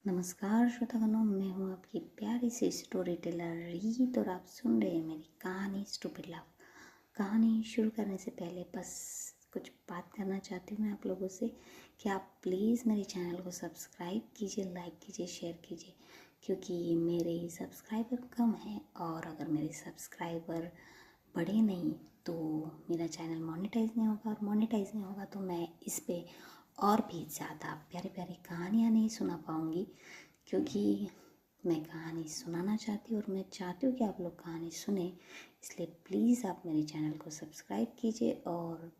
नमस्कार श्रोतागणों, मैं हूँ आपकी प्यारी सी स्टोरी टेलर रीत और आप सुन रहे हैं मेरी कहानी स्टूपिड लव। कहानी शुरू करने से पहले बस कुछ बात करना चाहती हूँ मैं आप लोगों से कि आप प्लीज़ मेरे चैनल को सब्सक्राइब कीजिए, लाइक कीजिए, शेयर कीजिए, क्योंकि मेरे सब्सक्राइबर कम हैं और अगर मेरे सब्सक्राइबर बढ़े नहीं तो मेरा चैनल मोनेटाइज नहीं होगा और मोनेटाइज नहीं होगा तो मैं इस पे और भी ज़्यादा प्यारी प्यारी कहानियाँ नहीं सुना पाऊँगी, क्योंकि मैं कहानी सुनाना चाहती हूँ और मैं चाहती हूँ कि आप लोग कहानी सुने। इसलिए प्लीज़ आप मेरे चैनल को सब्सक्राइब कीजिए और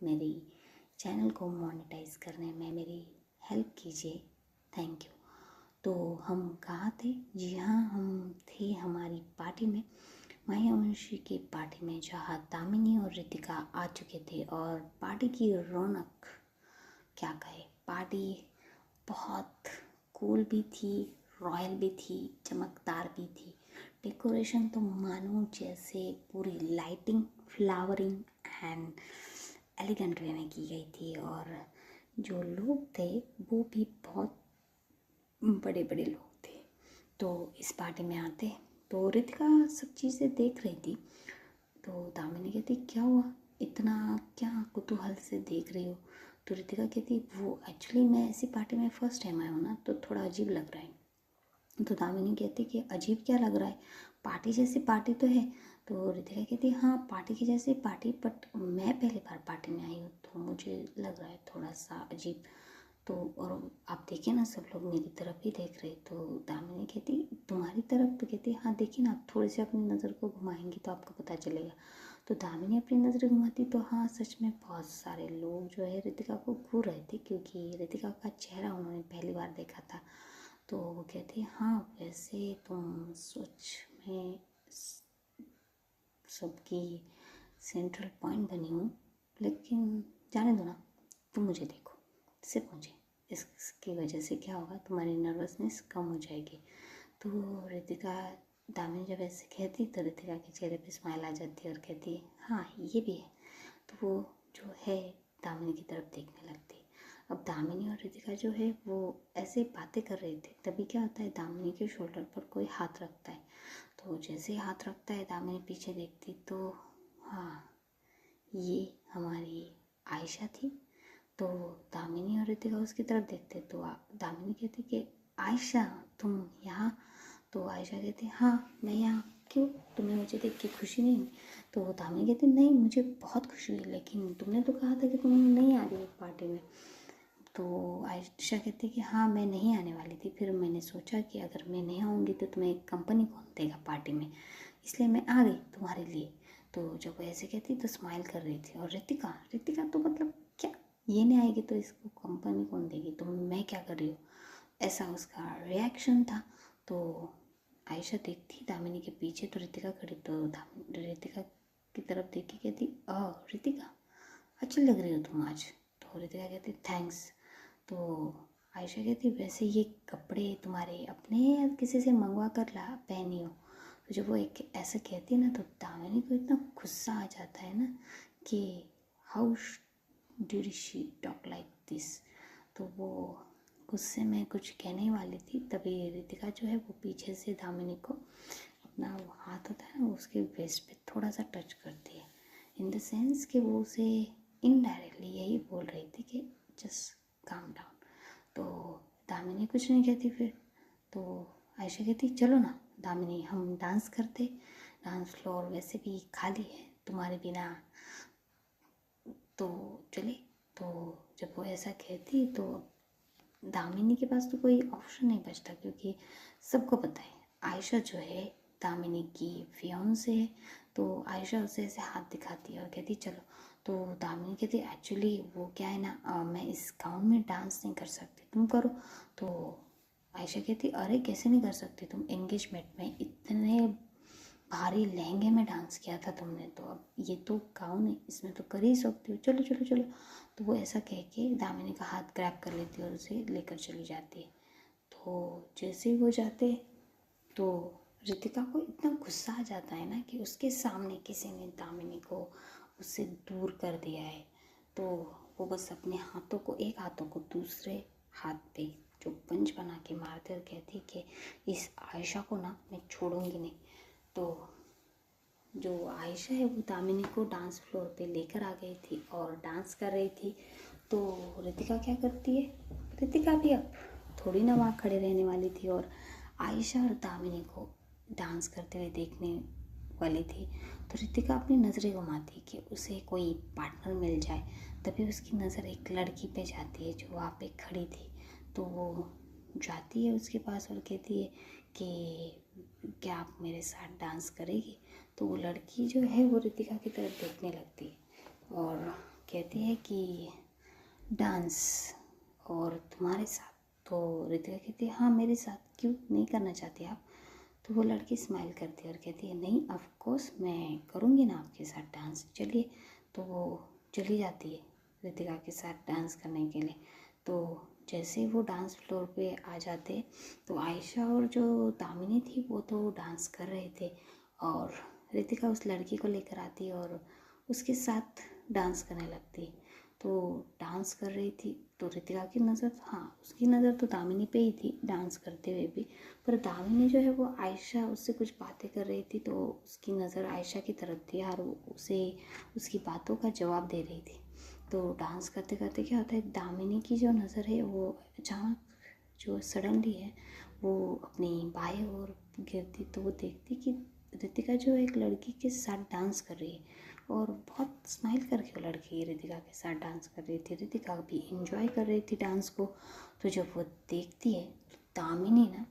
मेरी चैनल को मोनेटाइज करने में मेरी हेल्प कीजिए। Thank you. तो हम कहाँ थे? जी हाँ, हम थे हमारी पार्टी में, मायावंशी की पार्टी में, जहाँ दामिनी और रितिका आ चुके थे और पार्टी की रौनक क्या कहे। पार्टी बहुत कूल भी थी, रॉयल भी थी, चमकदार भी थी। डेकोरेशन तो मानो जैसे पूरी लाइटिंग, फ्लावरिंग एंड एलिगेंट वे में की गई थी और जो लोग थे वो भी बहुत बड़े बड़े लोग थे। तो इस पार्टी में आते तो रितिका सब चीज़ें देख रही थी। तो दामिनी कहती क्या हुआ, इतना क्या कुतूहल से देख रही हो? तो रितिका कहती वो एक्चुअली मैं ऐसी पार्टी में फ़र्स्ट टाइम आया हूँ ना, तो थोड़ा अजीब लग रहा है। तो दामिनी कहती कि अजीब क्या लग रहा है, पार्टी जैसी पार्टी तो है। तो रितिका कहती हाँ पार्टी की जैसी पार्टी, बट मैं पहली बार पार्टी में आई हूँ तो मुझे लग रहा है थोड़ा सा अजीब। तो और आप देखिए ना, सब लोग मेरी तरफ ही देख रहे। तो दामिनी कहती तुम्हारी तरफ? तो कहती हाँ देखिए ना, आप थोड़ी सी अपनी नज़र को घुमाएंगी तो आपको पता चलेगा। तो दामिनी अपनी नज़र घुमाती तो हाँ सच में बहुत सारे लोग जो है रितिका को घूर रहे थे, क्योंकि रितिका का चेहरा उन्होंने पहली बार देखा था। तो वो कहती हाँ वैसे तुम सच में सबकी सेंट्रल पॉइंट बनी हूँ, लेकिन जाने दो ना, तुम मुझे देखो, सिर्फ मुझे, इसकी वजह से क्या होगा, तुम्हारी नर्वसनेस कम हो जाएगी। तो रितिका, दामिनी जब ऐसे कहती तो रितिका के चेहरे पे स्माइल आ जाती है और कहती है हाँ ये भी है। तो वो जो है दामिनी की तरफ देखने लगती है। अब दामिनी और रितिका जो है वो ऐसे बातें कर रहे थे, तभी क्या होता है, दामिनी के शोल्डर पर कोई हाथ रखता है। तो जैसे ही हाथ रखता है दामिनी पीछे देखती तो हाँ ये हमारी आयशा थी। तो दामिनी और रितिका उसकी तरफ देखते तो दामिनी कहती कि आयशा तुम यहाँ? तो आयशा कहती हाँ मैं यहाँ। क्यों, तुम्हें मुझे देख के खुशी नहीं हुई? तो दामिनी कहती नहीं मुझे बहुत खुशी हुई, लेकिन तुमने तो कहा था कि तुम नहीं आ रही हो पार्टी में। तो आयशा कहती कि हाँ मैं नहीं आने वाली थी, फिर मैंने सोचा कि अगर मैं नहीं आऊँगी तो तुम्हें कंपनी कौन देगा पार्टी में, इसलिए मैं आ गई तुम्हारे लिए। तो जब वो ऐसे कहती तो स्माइल कर रही थी। और रितिका रितिका तो मतलब क्या, ये नहीं आएगी तो इसको कंपनी कौन देगी, तो मैं क्या कर रही हूँ, ऐसा उसका रिएक्शन था। तो आयशा देखती दामिनी के पीछे तो रितिका खड़ी, तो रितिका की तरफ देखी कहती रितिका अच्छी लग रही हो तुम आज। तो रितिका कहती थैंक्स। तो आयशा कहती वैसे ये कपड़े तुम्हारे अपने या किसी से मंगवा कर ला पहनी हो? तो जब वो एक ऐसा कहती है ना तो दामिनी को इतना गुस्सा आ जाता है ना कि how did she talk like this. तो वो गुस्से में कुछ कहने वाली थी, तभी रितिका जो है वो पीछे से दामिनी को अपना वो हाथ होता है ना उसके वेस्ट पे थोड़ा सा टच करती है, इन द सेंस कि वो उसे इनडायरेक्टली यही बोल रही थी कि जस्ट काम डाउन। तो दामिनी कुछ नहीं कहती फिर। तो आयशा कहती चलो ना दामिनी हम डांस करते, डांस फ्लोर वैसे भी खाली है तुम्हारे बिना, तो चले। तो जब वो ऐसा कहती तो दामिनी के पास तो कोई ऑप्शन नहीं बचता, क्योंकि सबको पता है आयशा जो है दामिनी की फियांसे है। तो आयशा उसे ऐसे हाथ दिखाती है और कहती चलो। तो दामिनी कहती एक्चुअली वो क्या है ना, मैं इस गाउन में डांस नहीं कर सकती, तुम करो। तो आयशा कहती अरे कैसे नहीं कर सकती, तुम एंगेजमेंट में इतने भारी लहंगे में डांस किया था तुमने, तो अब ये तो गाउन है, इसमें तो कर ही सकती हो, चलो चलो चलो। तो वो ऐसा कह के दामिनी का हाथ ग्रैब कर लेती है और उसे लेकर चली जाती है। तो जैसे ही वो जाते तो रितिका को इतना गुस्सा आ जाता है ना कि उसके सामने किसी ने दामिनी को उससे दूर कर दिया है। तो वो बस अपने हाथों को, एक हाथों को दूसरे हाथ पे जो पंच बना के मारते और कहती कि इस आयशा को ना मैं छोड़ूंगी नहीं। तो जो आयशा है वो दामिनी को डांस फ्लोर पे लेकर आ गई थी और डांस कर रही थी। तो रितिका क्या करती है, रितिका भी अब थोड़ी ना वहाँ खड़े रहने वाली थी और आयशा और दामिनी को डांस करते हुए देखने वाली थी। तो रितिका अपनी नज़रें घुमाती कि उसे कोई पार्टनर मिल जाए। तभी उसकी नज़र एक लड़की पे जाती है जो वहाँ पे खड़ी थी। तो वो जाती है उसके पास और कहती है कि क्या आप मेरे साथ डांस करेगी। तो वो लड़की जो है वो रितिका की तरफ देखने लगती है और कहती है कि डांस और तुम्हारे साथ। तो रितिका कहती है हाँ मेरे साथ, क्यों नहीं करना चाहती आप। तो वो लड़की स्माइल करती है और कहती है नहीं ऑफ कोर्स मैं करूँगी ना आपके साथ डांस, चलिए। तो वो चली जाती है रितिका के साथ डांस करने के लिए। तो जैसे ही वो डांस फ्लोर पे आ जाते तो आयशा और जो दामिनी थी वो तो डांस कर रहे थे और रितिका उस लड़की को लेकर आती और उसके साथ डांस करने लगती। तो डांस कर रही थी तो रितिका की नज़र, हाँ उसकी नज़र तो दामिनी पे ही थी डांस करते हुए भी, पर दामिनी जो है वो आयशा उससे कुछ बातें कर रही थी तो उसकी नज़र आयशा की तरफ थी और उसे उसकी बातों का जवाब दे रही थी। तो डांस करते करते क्या होता है, दामिनी की जो नज़र है वो अचानक जो सडनली है वो अपनी बाएं ओर गिरती। तो वो देखती कि रितिका जो एक लड़की के साथ डांस कर रही है और बहुत स्माइल करके वो लड़की रितिका के साथ डांस कर रही थी। रितिका भी इंजॉय कर रही थी डांस को। तो जब वो देखती है तो दामिनी ना,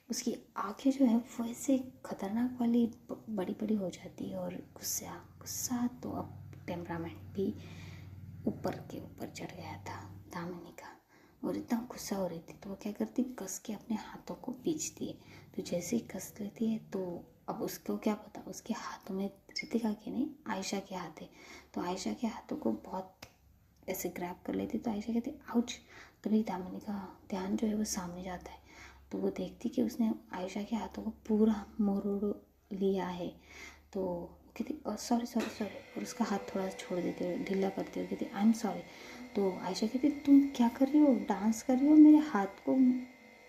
उसकी आंखें जो है वो ऐसे खतरनाक वाली बड़ी बड़ी हो जाती है और गुस्सा गुस्सा तो अब टेम्परामेंट भी ऊपर के ऊपर चढ़ गया था दामिनी का और इतना गुस्सा हो रही थी। तो वो क्या करती, कस के अपने हाथों को खींचती है। तो जैसे ही कस लेती है तो अब उसको क्या पता उसके हाथों में रितिका के नहीं आयशा के हाथ है। तो आयशा के हाथों को बहुत ऐसे ग्रैब कर लेती। तो आयशा कहती आउच। तभी दामिनी का ध्यान जो है वो सामने जाता है। तो वो देखती कि उसने आयशा के हाथों को पूरा मरोड़ लिया है। तो कहती सॉरी सॉरी सॉरी और उसका हाथ थोड़ा छोड़ देते हुए ढीला करते हुए कहती आई एम सॉरी। तो आयशा कहती तुम क्या कर रही हो, डांस कर रही हो, मेरे हाथ को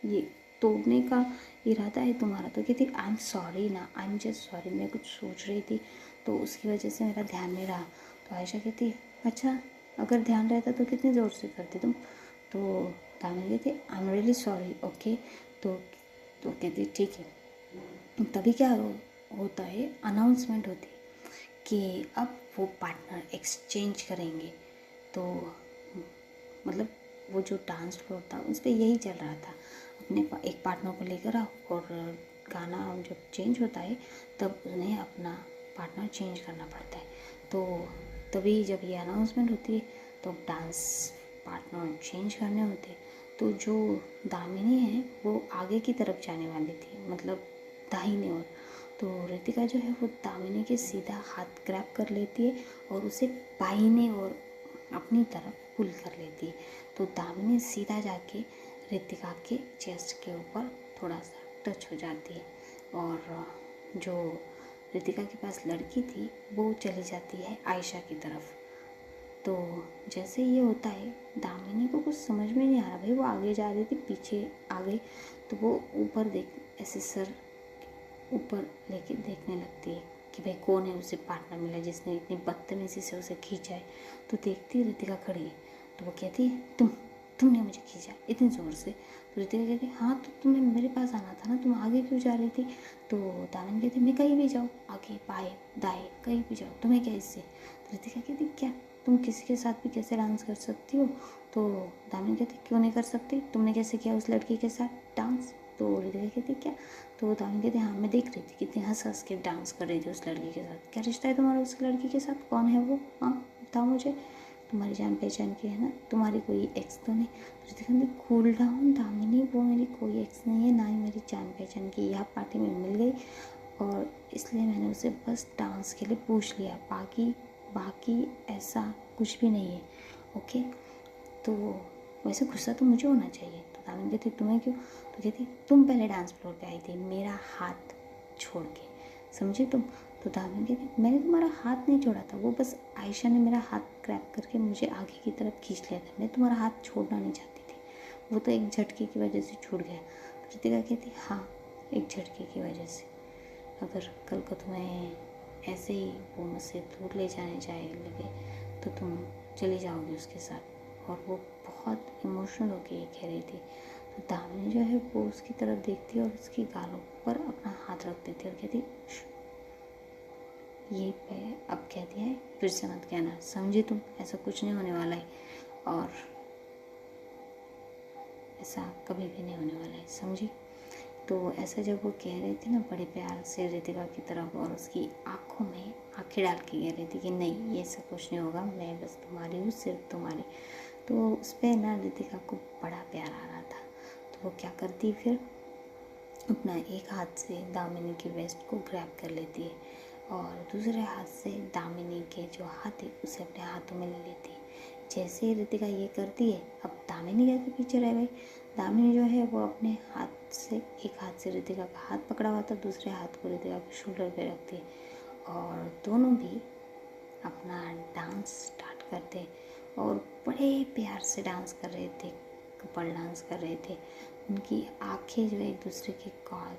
ये तोड़ने का इरादा है तुम्हारा। तो कहती आई एम सॉरी ना, आई एम जस्ट सॉरी, मैं कुछ सोच रही थी तो उसकी वजह से मेरा ध्यान नहीं रहा। तो आयशा कहती अच्छा अगर ध्यान रहता तो कितने ज़ोर से करती तुम। तो दामिनी कहती I am really sorry okay. तो कहती ठीक है। तभी क्या होता है, अनाउंसमेंट होती है कि अब वो पार्टनर एक्सचेंज करेंगे। तो मतलब वो जो डांस फ्लोर था उस पर यही चल रहा था, अपने एक पार्टनर को लेकर आओ और गाना जब चेंज होता है तब उन्हें अपना पार्टनर चेंज करना पड़ता है। तो तभी जब ये अनाउंसमेंट होती है तो डांस पार्टनर चेंज करने होते। तो जो दामिनी है वो आगे की तरफ जाने वाली थी, मतलब दाहिने ओर। तो रितिका जो है वो दामिनी के सीधा हाथ ग्रैब कर लेती है और उसे बाहिने ओर अपनी तरफ पुल कर लेती है। तो दामिनी सीधा जाके रितिका के चेस्ट के ऊपर थोड़ा सा टच हो जाती है और जो रितिका के पास लड़की थी वो चली जाती है आयशा की तरफ। तो जैसे ये होता है दामिनी को कुछ समझ में नहीं आ रहा, भाई वो आगे जा रही थी पीछे आ गई। तो वो ऊपर देख ऐसे सर ऊपर लेके देखने लगती है कि भाई कौन है उसे पार्टनर मिला जिसने इतनी बदतमीजी से उसे खींचा है। तो देखती रितिका खड़ी है। तो वो कहती है तुमने मुझे खींचा इतनी ज़ोर से। तो रितिका कहती हाँ तो तुम्हें मेरे पास आना था ना, तुम आगे क्यों जा रही थी। तो दामिनी कहती मैं कहीं भी जाऊँ, आगे बाएं दाएं कहीं भी जाओ, तुम्हें क्या इससे। तो रितिका कहती क्या तुम किसी के साथ भी कैसे डांस कर सकती हो। तो दामिनी कहती क्यों नहीं कर सकती, तुमने कैसे किया उस लड़की के साथ डांस। तो रितिका कहती क्या। तो दामिनी कहती हाँ मैं देख रही थी कितनी हंस हंस के डांस कर रही थी उस लड़की के साथ, क्या रिश्ता है तुम्हारा उस लड़की के साथ, कौन है वो, हाँ बताओ मुझे, तुम्हारी जान पहचान की है ना, तुम्हारी कोई एक्स तो नहीं। तो रितिका कहती कूल डाउन दामिनी, वो मेरी कोई एक्स नहीं है, ना ही मेरी जान पहचान की, यह पार्टी में मिल गई और इसलिए मैंने उसे बस डांस के लिए पूछ लिया, बाकी ऐसा कुछ भी नहीं है ओके। तो वैसे गुस्सा तो मुझे होना चाहिए। तो दामिनी कहती तुम्हें क्यों। तो कहती तुम पहले डांस फ्लोर पे आई थी मेरा हाथ छोड़ के, समझे तुम। तो दामिनी कहती मैंने तुम्हारा हाथ नहीं छोड़ा था, वो बस आयशा ने मेरा हाथ ग्रैब करके मुझे आगे की तरफ खींच लिया था, मैं तुम्हारा हाथ छोड़ना नहीं चाहती थी, वो तो एक झटके की वजह से छूट गया। तो रितिका कहती हाँ, एक झटके की वजह से। अगर कल को तुम्हें ऐसे ही वो मुझसे दूर ले जाने जाए लगे तो तुम चली जाओगी उसके साथ। और वो बहुत इमोशनल होकर ये कह रही थी। तो दामिनी जो है वो उसकी तरफ देखती है और उसकी गालों पर अपना हाथ रख देती है और कहती ये पे अब कह दिया है, फिर से मत कहना, समझी तुम? ऐसा कुछ नहीं होने वाला है और ऐसा कभी भी नहीं होने वाला है, समझी? तो ऐसा जब वो कह रही थी ना बड़े प्यार से रितिका की तरफ और उसकी आंखों में आंखें डाल के कह रही थी कि नहीं ये सब कुछ नहीं होगा, मैं बस तुम्हारी हूँ, सिर्फ तुम्हारी। तो उस पर ना रितिका को बड़ा प्यार आ रहा था। तो वो क्या करती फिर, अपना एक हाथ से दामिनी के वेस्ट को ग्रैब कर लेती है और दूसरे हाथ से दामिनी के जो हाथ है उसे अपने हाथों में ले लेती है। जैसे ही रितिका ये करती है, अब दामिनी कैसे पीछे रह गई? दामिनी जो है वो अपने हाथ से, एक हाथ से रितिका का हाथ पकड़ा हुआ था, दूसरे हाथ को रितिका के शोल्डर पे रखती है और दोनों भी अपना डांस स्टार्ट करते और बड़े प्यार से डांस कर रहे थे, कपल डांस कर रहे थे। उनकी आंखें जो एक दूसरे के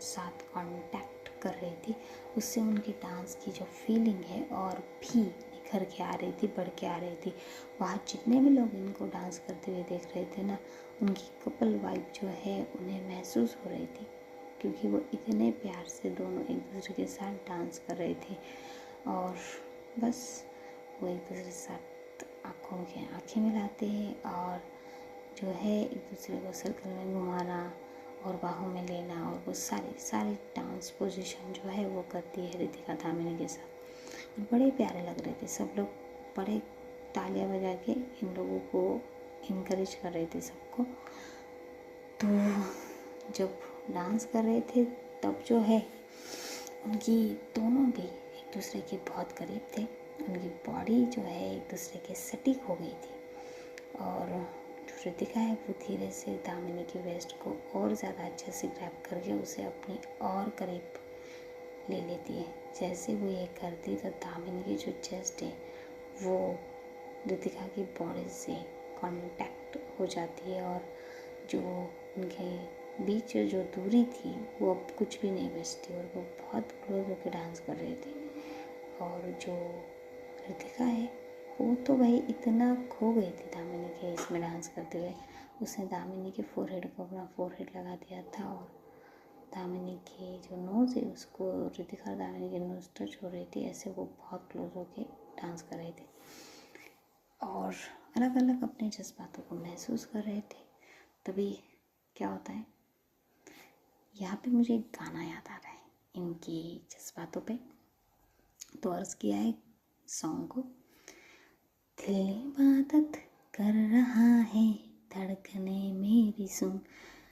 साथ कांटेक्ट कर रही थी, उससे उनकी डांस की जो फीलिंग है और भी निखर के आ रही थी, बढ़ के आ रही थी। वहाँ जितने भी लोग इनको डांस करते हुए देख रहे थे ना, उनकी कपल वाइब जो है उन्हें महसूस हो रही थी, क्योंकि वो इतने प्यार से दोनों एक दूसरे के साथ डांस कर रहे थे। और बस वो एक दूसरे के साथ आँखों के आँखें मिलाते हैं और जो है एक दूसरे को सर्कल में घुमाना और बाहों में लेना और वो सारी डांस पोजीशन जो है वो करती है रितिका दामिनी के साथ। और बड़े प्यारे लग रहे थे सब लोग, बड़े तालियां बजा के इन लोगों को इनकरेज कर रहे थे सबको। तो जब डांस कर रहे थे तब जो है उनकी दोनों भी एक दूसरे के बहुत करीब थे, उनकी बॉडी जो है एक दूसरे के सटीक हो गई थी। और रितिका है वो धीरे से दामिनी के वेस्ट को और ज़्यादा अच्छे से ग्रैब करके उसे अपनी और करीब ले लेती है। जैसे वो ये करती तो दामिनी की जो चेस्ट है वो रितिका की बॉडी से कांटेक्ट हो जाती है और जो उनके बीच जो दूरी थी वो अब कुछ भी नहीं बचती और वो बहुत क्लोज होकर डांस कर रहे थे। और जो रितिका है वो तो भाई इतना खो गई थी दामिनी के इसमें डांस करते हुए, उसने दामिनी के फोरहेड को अपना फोरहेड लगा दिया था और दामिनी के जो नोज़ है उसको रितिका दामिनी के नोज़ टच हो रही थी, ऐसे वो बहुत क्लोज होके डांस कर रहे थे और अलग अलग अपने जज्बातों को महसूस कर रहे थे। तभी क्या होता है, यहाँ पे मुझे एक गाना याद आ रहा है इनकी जज्बातों पे, तो अर्ज़ किया है सॉन्ग को। दिल इबादत कर रहा है, धड़कने मेरी सुन।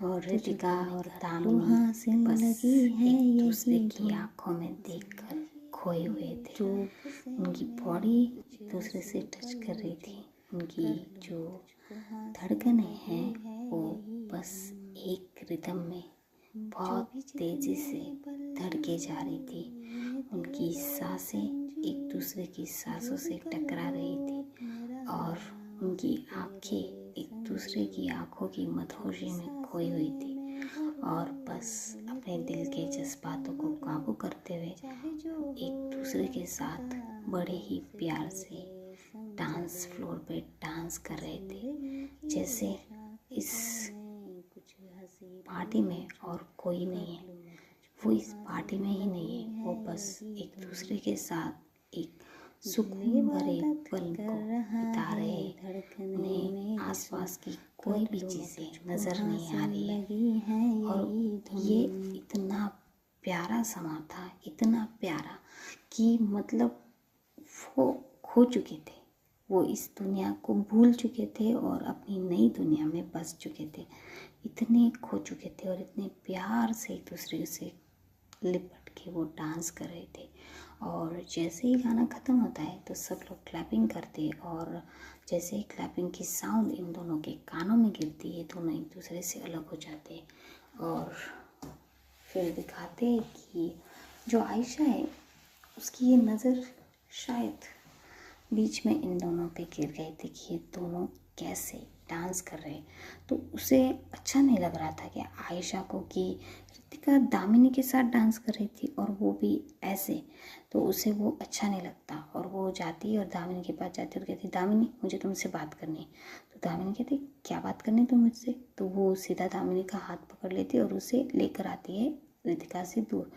और रितिका और दामिनी से लगी है एक दूसरे की आंखों में देखकर खोए हुए थे। जो उनकी बॉडी एक दूसरे से टच कर रही थी, उनकी जो धड़कनें हैं वो बस एक रिदम में बहुत तेजी से धड़के जा रही थी। उनकी सांसें एक दूसरे की सांसों से टकरा रही थी और उनकी आंखें एक दूसरे की आंखों की मदहोशी में खोई हुई थी और बस अपने दिल के जज्बातों को काबू करते हुए एक दूसरे के साथ बड़े ही प्यार से डांस फ्लोर पे डांस कर रहे थे, जैसे इस पार्टी में और कोई नहीं है, वो इस पार्टी में ही नहीं है, वो बस एक दूसरे के साथ एक सुकून भरे पल को बिता रहे। उन्हें आसपास की कोई भी चीज़ें नज़र नहीं आ रही है और ये इतना प्यारा समा था, इतना प्यारा कि मतलब वो खो चुके थे, वो इस दुनिया को भूल चुके थे और अपनी नई दुनिया में बस चुके थे। इतने खो चुके थे और इतने प्यार से एक दूसरे से लिपट के वो डांस कर रहे थे। और जैसे ही गाना ख़त्म होता है तो सब लोग क्लैपिंग करते हैं और जैसे ही क्लैपिंग की साउंड इन दोनों के कानों में गिरती है, दोनों एक दूसरे से अलग हो जाते हैं और फिर दिखाते हैं कि जो आयशा है उसकी ये नज़र शायद बीच में इन दोनों पे गिर गई थी कि ये दोनों कैसे डांस कर रहे, तो उसे अच्छा नहीं लग रहा था कि आयशा को कि रितिका दामिनी के साथ डांस कर रही थी और वो भी ऐसे, तो उसे वो अच्छा नहीं लगता। और वो जाती और दामिनी के पास जाती और कहती दामिनी मुझे तुमसे बात करनी है। तो दामिनी कहती क्या बात करनी तुम मुझसे। तो वो सीधा दामिनी का हाथ पकड़ लेती और उसे लेकर आती है रितिका से दूर।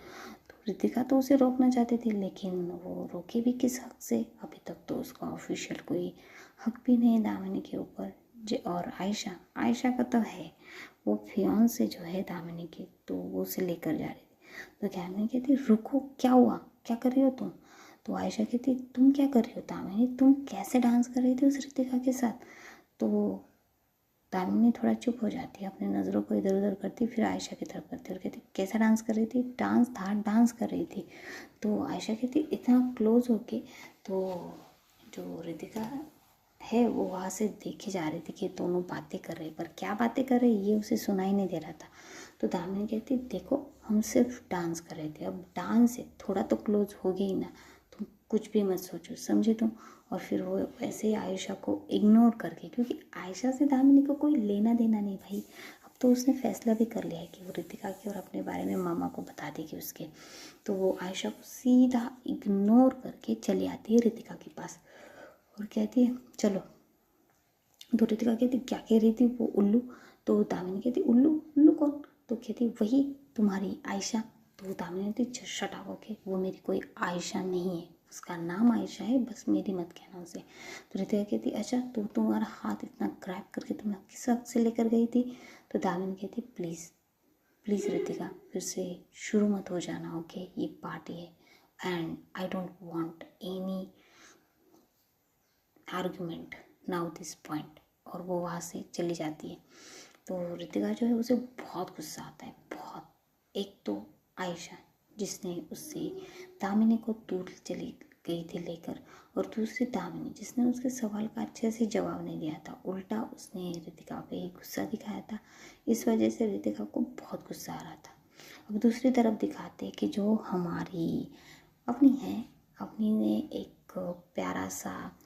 तो रितिका तो उसे रोकना चाहती थी, लेकिन वो रोके भी किस हक से, अभी तक तो उसका ऑफिशियल कोई हक भी नहीं दामिनी के ऊपर। और आयशा का तो है, वो फियांसे जो है दामिनी की, तो वो उसे लेकर जा रही थी। तो दामिनी कहती रुको क्या हुआ, क्या कर रही हो तुम। तो आयशा कहती तुम क्या कर रही हो दामिनी, तुम कैसे डांस कर रही थी उस रितिका के साथ। तो दामिनी थोड़ा चुप हो जाती है, अपनी नज़रों को इधर उधर करती, फिर आयशा की तरफ करती और कहती कैसा डांस कर रही थी। डांस था, डांस कर रही थी। तो आयशा कहती इतना क्लोज होके, तो जो रितिका है वो वहाँ से देखे जा रही थी कि दोनों बातें कर रहे, पर क्या बातें कर रहे ये उसे सुनाई नहीं दे रहा था। तो दामिनी कहती देखो हम सिर्फ डांस कर रहे थे, अब डांस है थोड़ा तो क्लोज हो गई ना, तुम कुछ भी मत सोचो, समझे तुम। और फिर वो ऐसे ही आयशा को इग्नोर करके, क्योंकि आयशा से दामिनी को कोई लेना देना नहीं भाई, अब तो उसने फैसला भी कर लिया है कि वो रितिका की और अपने बारे में मामा को बता देगी उसके। तो वो आयशा को सीधा इग्नोर करके चली आती है रितिका के पास और कहती है चलो। तो रितिका कहती क्या कह रही थी वो उल्लू। तो दामिनी कहती उल्लू, उल्लू कौन। तो कहती वही तुम्हारी आयशा। तो दामिनी कहती शट अप ओके, वो मेरी कोई आयशा नहीं है, उसका नाम आयशा है, बस मेरी मत कहना उसे। तो रितिका कहती अच्छा तो तुम्हारा हाथ इतना ग्रैब करके तुम किस हक से लेकर गई थी। तो दामिनी कहती प्लीज़ प्लीज़ रितिका फिर से शुरू मत हो जाना ओके, ये पार्टी है and I don't want any argument now this point. और वो वहाँ से चली जाती है। तो रितिका जो है उसे बहुत गुस्सा आता है, बहुत। एक तो आयशा जिसने उससे दामिनी को दूर चली गई थी लेकर, और दूसरी दामिनी जिसने उसके सवाल का अच्छे से जवाब नहीं दिया था, उल्टा उसने रितिका पे ही गुस्सा दिखाया था। इस वजह से रितिका को बहुत गुस्सा आ रहा था। अब दूसरी तरफ दिखाते कि जो हमारी अपनी है, अपनी ने एक प्यारा सा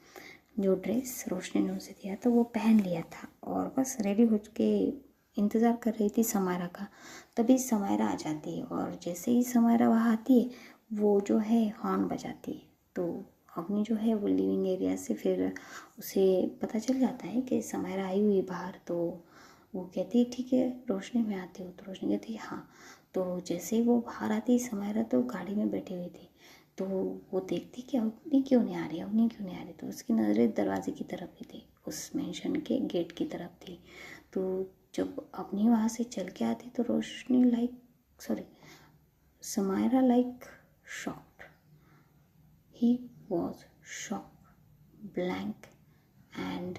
जो ड्रेस रोशनी ने उसे दिया था वो पहन लिया था और बस रेडी हो के इंतज़ार कर रही थी समायरा का। तभी समायरा आ जाती है और जैसे ही समायरा वहाँ आती है वो जो है हॉर्न बजाती है। तो अपनी जो है वो लिविंग एरिया से फिर उसे पता चल जाता है कि समायरा आई हुई बाहर। तो वो कहती है ठीक है रोशनी में आती हो। तो रोशनी कहती है हाँ। तो जैसे ही वो बाहर आती है समायरा तो गाड़ी में बैठी हुई थी। तो वो देखती कि अवनी क्यों नहीं आ रही, अवनी क्यों नहीं आ रही। तो उसकी नज़रें दरवाजे की तरफ ही थी, उस मेंशन के गेट की तरफ थी। तो जब अवनी वहाँ से चल के आती तो रोशनी Samaira like shocked, he was shock blank and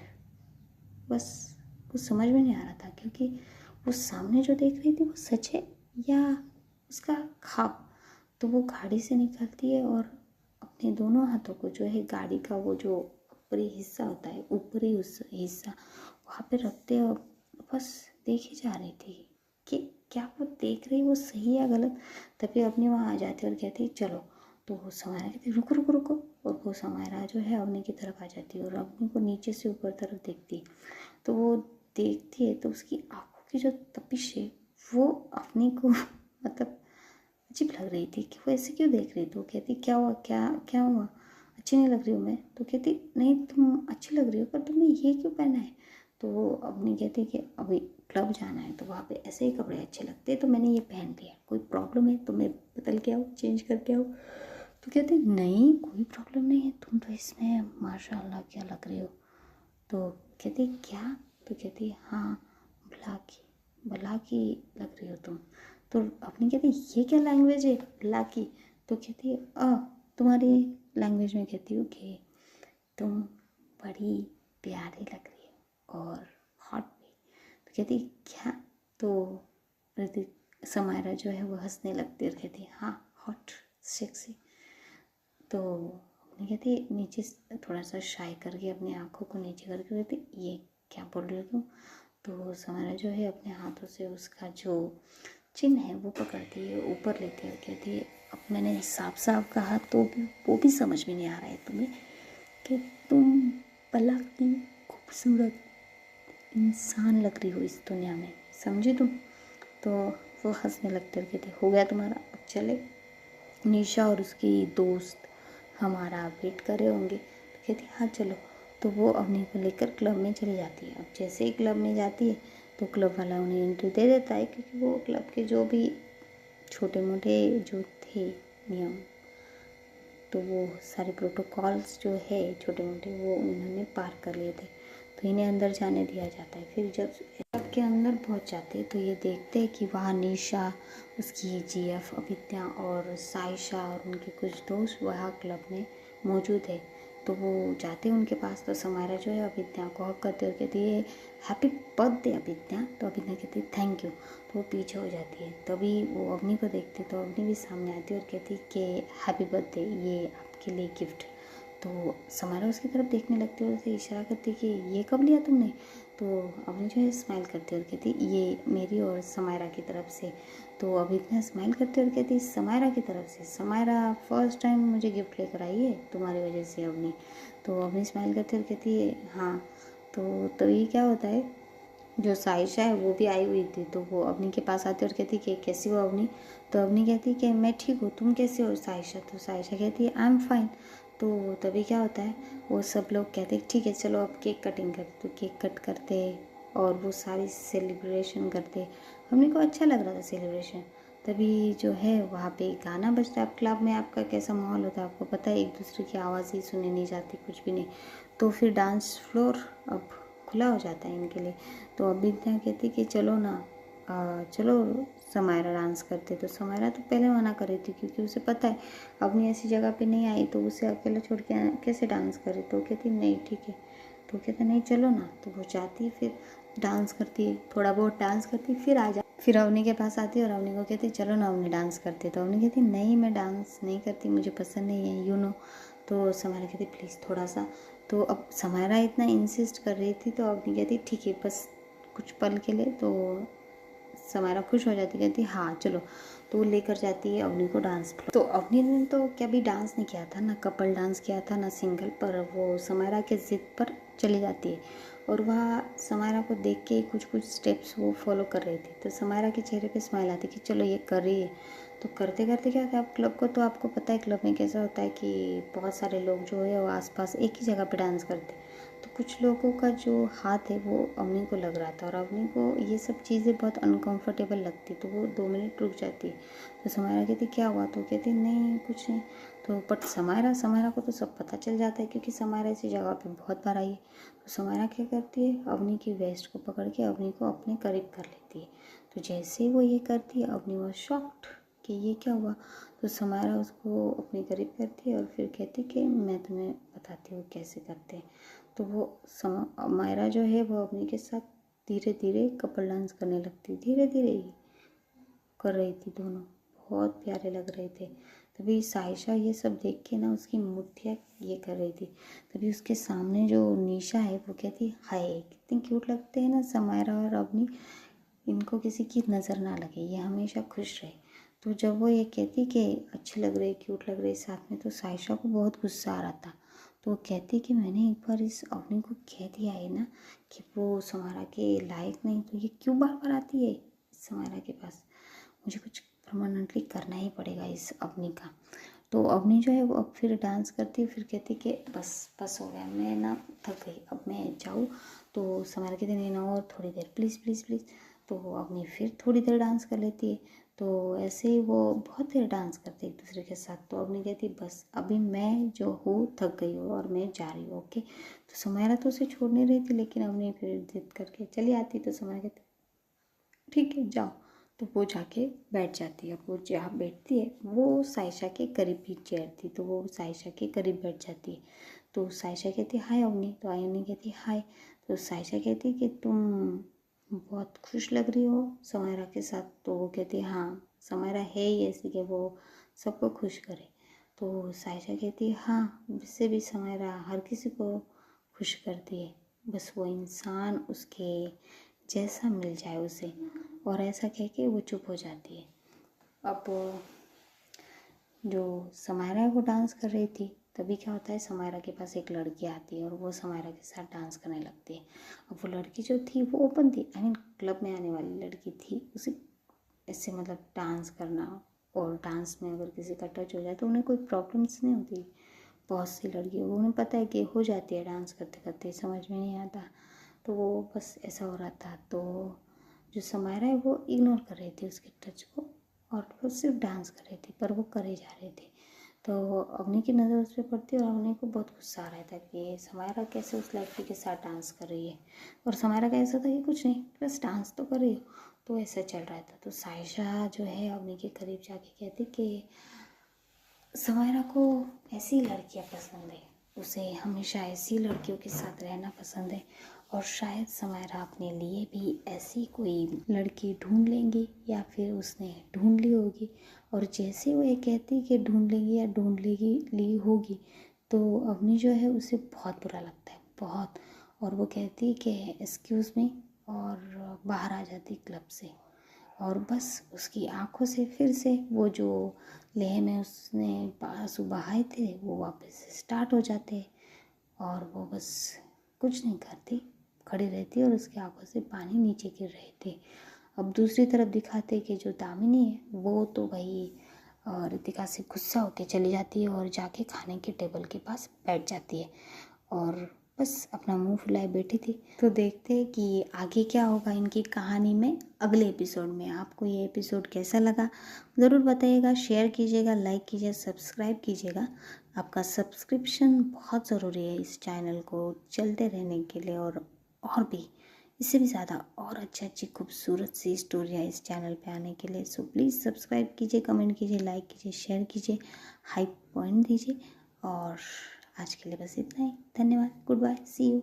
बस कुछ समझ में नहीं आ रहा था, क्योंकि वो सामने जो देख रही थी वो सच है या उसका ख्वाब। तो वो गाड़ी से निकलती है और अपने दोनों हाथों को जो है गाड़ी का वो जो ऊपरी हिस्सा होता है, ऊपरी हिस्सा वहाँ पे रखते और बस देखे जा रही थी कि क्या वो देख रही वो सही या गलत। तभी अपनी वहाँ आ जाती और कहती चलो। तो वो समायरा कहती रुको रुको रुको, और वो समायरा जो है अवनी की तरफ आ जाती है और अवनी को नीचे से ऊपर तरफ देखती है। तो वो देखती है तो उसकी आंखों की जो तपिश है वो अवनी को मतलब अजीब लग रही थी कि वो ऐसे क्यों देख रही। तो कहती क्या हुआ, क्या क्या हुआ, अच्छी नहीं लग रही हूँ मैं। तो कहती नहीं तुम अच्छी लग रही हो, पर तुमने ये क्यों पहना है। तो वो अपनी कहती कि अभी क्लब जाना है तो वहाँ पे ऐसे ही कपड़े अच्छे लगते हैं तो मैंने ये पहन लिया, कोई प्रॉब्लम है तो मैं बदल के आऊँ, चेंज करके आऊँ। तो कहते नहीं कोई प्रॉब्लम नहीं है, तुम तो इसमें माशाल्लाह क्या लग रही हो। तो कहती क्या। तो कहती हाँ भला की लग रही हो तुम। तो अपनी कहती ये क्या लैंग्वेज है भला की। तो कहती है तुम्हारी लैंग्वेज में कहती हूँ कि तुम बड़ी प्यारी लग रही हो और हॉट भी। तो कहती क्या। तो समायरा जो है वो हंसने लगती है और कहती हाँ हॉट सेक्सी। तो अपनी कहती नीचे थोड़ा सा शाई करके अपनी आंखों को नीचे करके कहती ये क्या बोल रही हो तुम। तो समायरा जो है अपने हाथों से उसका जो चिन्ह है वो पकड़ती है, ऊपर लेती है और कहती है अब मैंने साफ साफ कहा तो भी वो भी समझ में नहीं आ रहा है तुम्हें कि तुम पलक की खूबसूरत इंसान लग रही हो इस दुनिया में, समझी तुम। तो वो हंसने लगते और कहते हो गया तुम्हारा, अब चले। निशा और उसकी दोस्त हमारा वेट कर रहे होंगे। तो कहती हाँ चलो। तो वो अवनी को लेकर क्लब में चली जाती है। अब जैसे ही क्लब में जाती है तो क्लब वाला उन्हें एंट्री दे देता है, क्योंकि वो क्लब के जो भी छोटे मोटे जो थे नियम, तो वो सारे प्रोटोकॉल्स जो है छोटे मोटे वो उन्होंने पार कर लिए थे, तो इन्हें अंदर जाने दिया जाता है। फिर जब क्लब के अंदर पहुंच जाते हैं तो ये देखते हैं कि वहाँ निशा, उसकी जीएफ अविद्या और साइशा और उनके कुछ दोस्त वहाँ क्लब में मौजूद है। तो वो जाते हैं उनके पास। तो समायरा जो है अविद्या को हक करते और कहती है हैप्पी बर्थडे अविद्या। तो अविद्या कहती है थैंक यू। तो वो पीछे हो जाती है। तभी वो अवनी को देखती तो अवनी भी सामने आती है और कहती कि हैप्पी बर्थडे, ये आपके लिए गिफ्ट। तो समायरा उसकी तरफ देखने लगती है और उसे इशारा करती है कि ये कब लिया तुमने। तो अवनी जो है स्माइल करती है और कहती ये मेरी और समायरा की तरफ से। तो अविद्या स्माइल करती है और कहती समायरा की तरफ से, समायरा फर्स्ट टाइम मुझे गिफ्ट लेकर आई है तुम्हारी वजह से अवनी। तो अवनी स्माइल करती है और कहती है हाँ। तो तभी क्या होता है, जो साइशा है वो भी आई हुई थी। तो वो अवनी के पास आती है और कहती कि कैसी हो अवनी। तो अवनी कहती कि मैं ठीक हूँ, तुम कैसे हो साइशा। तो साइशा कहती है आई एम फाइन। तो तभी क्या होता है, वो सब लोग कहते हैं ठीक है चलो अब केक कटिंग करते। तो केक कट करते और वो सारी सेलिब्रेशन करते। अवनी को अच्छा लग रहा था सेलिब्रेशन। तभी जो है वहाँ पे गाना बजता है। अब क्लब में आपका कैसा माहौल होता है आपको पता है, एक दूसरे की आवाज़ ही सुनी नहीं जाती, कुछ भी नहीं। तो फिर डांस फ्लोर अब खुला हो जाता है इनके लिए। तो अविद्या कहती कि चलो ना, चलो समायरा डांस करते। तो समायरा तो पहले मना कर रही थी, क्योंकि उसे पता है अपनी ऐसी जगह पे नहीं आई तो उसे अकेला छोड़ के कैसे डांस करे। तो कहती नहीं ठीक है। तो कहते नहीं चलो ना। तो वो जाती है, फिर डांस करती है, थोड़ा बहुत डांस करती है, फिर आ जा। फिर अवनी के पास आती है और अवनी को कहती चलो ना अवनी डांस करते। तो अवनी कहती नहीं मैं डांस नहीं करती, मुझे पसंद नहीं है यू नो। तो समायरा कहती प्लीज़ थोड़ा सा। तो अब समायरा इतना इंसिस्ट कर रही थी तो अवनी कहती ठीक है बस कुछ पल के लिए। तो समायरा खुश हो जाती, कहती हाँ चलो। तो वो लेकर जाती है अवनी को डांस। तो अवनी ने तो कभी डांस नहीं किया था, ना कपल डांस किया था ना सिंगल, पर वो समायरा के जिद पर चली जाती है और वह समायरा को देख के कुछ कुछ स्टेप्स वो फॉलो कर रही थी। तो समायरा के चेहरे पे स्माइल आती कि चलो ये कर रही है। तो करते करते क्या होता है, अब क्लब को तो आपको पता है क्लब में कैसा होता है कि बहुत सारे लोग जो है वो आसपास एक ही जगह पे डांस करते हैं। तो कुछ लोगों का जो हाथ है वो अवनी को लग रहा था और अवनी को ये सब चीज़ें बहुत अनकंफर्टेबल लगती, तो वो 2 मिनट रुक जाती है। तो समायरा कहती क्या हुआ। तो कहती नहीं कुछ नहीं। तो बट समायरा को तो सब पता चल जाता है, क्योंकि समायरा इसी जगह पे बहुत बार आई है। तो समायरा क्या करती है, अवनी की वेस्ट को पकड़ के अवनी को अपने करीब कर लेती है। तो जैसे ही वो ये करती है अवनी वो शॉक्ड कि ये क्या हुआ। तो समायरा उसको अपने करीब करती है और फिर कहती कि मैं तुम्हें बताती हूँ कैसे करते हैं। तो वो समायरा जो है वो अवनी के साथ धीरे धीरे कपल डांस करने लगती, धीरे धीरे ही कर रही थी। दोनों बहुत प्यारे लग रहे थे। तभी साइशा ये सब देख के ना उसकी मुट्ठियाँ ये कर रही थी। तभी उसके सामने जो निशा है वो कहती हाय कितने क्यूट लगते हैं ना समायरा और अवनी, इनको किसी की नज़र ना लगे, ये हमेशा खुश रहे। तो जब वो ये कहती कि अच्छी लग रही क्यूट लग रही साथ में, तो साइशा को बहुत गुस्सा आ रहा था। तो वो कहती कि मैंने एक बार इस अवनी को कह दिया है ना कि वो समायरा के लायक नहीं, तो ये क्यों बार बार आती है समायरा के पास। मुझे कुछ परमानेंटली करना ही पड़ेगा इस अवनी का। तो अवनी जो है वो अब फिर डांस करती है, फिर कहती कि बस बस हो गया, मैं ना थक गई, अब मैं जाऊँ। तो समायरा कहती नहीं ना और थोड़ी देर प्लीज़ प्लीज़ प्लीज़। तो अवनी फिर थोड़ी देर डांस कर लेती है। तो ऐसे ही वो बहुत देर डांस करते एक दूसरे के साथ। तो अवनी कहती बस अभी मैं जो हूँ थक गई हूँ और मैं जा रही हूँ ओके। तो समायरा तो उसे छोड़ नहीं रही थी, लेकिन अवनी फिर जिद करके चली आती। तो समायरा कहती ठीक है जाओ। तो वो जाके बैठ जाती है। वो जहाँ बैठती है वो साइशा के करीब ही चेयर थी, तो वो साइशा के करीब बैठ जाती है। तो साइशा कहती हाय अवनी। तो अवनी कहती हाय। तो साइशा कहती कि तुम बहुत खुश लग रही हो समायरा के साथ। तो वो कहती हाँ समायरा है ही ऐसी कि वो सबको खुश करे। तो साइशा कहती हाँ इससे भी समायरा हर किसी को खुश करती है, बस वो इंसान उसके जैसा मिल जाए उसे। और ऐसा कह के वो चुप हो जाती है। अब जो समायरा वो डांस कर रही थी तभी क्या होता है, समायरा के पास एक लड़की आती है और वो समायरा के साथ डांस करने लगती है। अब वो लड़की जो थी वो ओपन थी, आई मीन क्लब में आने वाली लड़की थी। उसे इससे मतलब डांस करना, और डांस में अगर किसी का टच हो जाए तो उन्हें कोई प्रॉब्लम्स नहीं होती। बहुत सी लड़कियों को उन्हें पता है कि हो जाती है डांस करते करते, समझ में नहीं आता। तो वो बस ऐसा हो रहा था। तो जो समायरा है वो इग्नोर कर रही थी उसके टच को, और वो सिर्फ डांस कर रही थी, पर वो करे जा रहे थे। तो अवनी की नज़र उस पर पड़ती है और अवनी को बहुत गुस्सा आ रहा था कि समायरा कैसे उस लड़की के साथ डांस कर रही है। और समायरा का ऐसा था कि कुछ नहीं, बस डांस तो कर रही हो। तो ऐसा चल रहा था। तो साइशा जो है अवनी के करीब जाके कहती कि समायरा को ऐसी लड़कियाँ पसंद है, उसे हमेशा ऐसी लड़कियों के साथ रहना पसंद है, और शायद समायरा अपने लिए भी ऐसी कोई लड़की ढूंढ लेंगी या फिर उसने ढूंढ ली होगी। और जैसे वो ये कहती कि ढूंढ लेंगी या ढूंढ लेगी ली होगी, तो अवनी जो है उसे बहुत बुरा लगता है, बहुत। और वो कहती कि एक्सक्यूज़ मी, और बाहर आ जाती क्लब से। और बस उसकी आंखों से फिर से वो जो लेह में उसने आंसू बहाए थे वो वापस स्टार्ट हो जाते, और वो बस कुछ नहीं करती, खड़ी रहती और उसकी आंखों से पानी नीचे गिर रहे थे। अब दूसरी तरफ दिखाते कि जो दामिनी है वो तो भाई रितिका से गुस्सा होके चली जाती है और जाके खाने के टेबल के पास बैठ जाती है, और बस अपना मुंह फुलाए बैठी थी। तो देखते हैं कि आगे क्या होगा इनकी कहानी में अगले एपिसोड में। आपको ये एपिसोड कैसा लगा ज़रूर बताइएगा, शेयर कीजिएगा, लाइक कीजिए, सब्सक्राइब कीजिएगा। आपका सब्सक्रिप्शन बहुत ज़रूरी है इस चैनल को चलते रहने के लिए, और भी इससे भी ज़्यादा और अच्छी खूबसूरत सी स्टोरियाँ इस चैनल पे आने के लिए। सो प्लीज़ सब्सक्राइब कीजिए, कमेंट कीजिए, लाइक कीजिए, शेयर कीजिए, हाइप पॉइंट दीजिए। और आज के लिए बस इतना ही। धन्यवाद। Good bye, see you.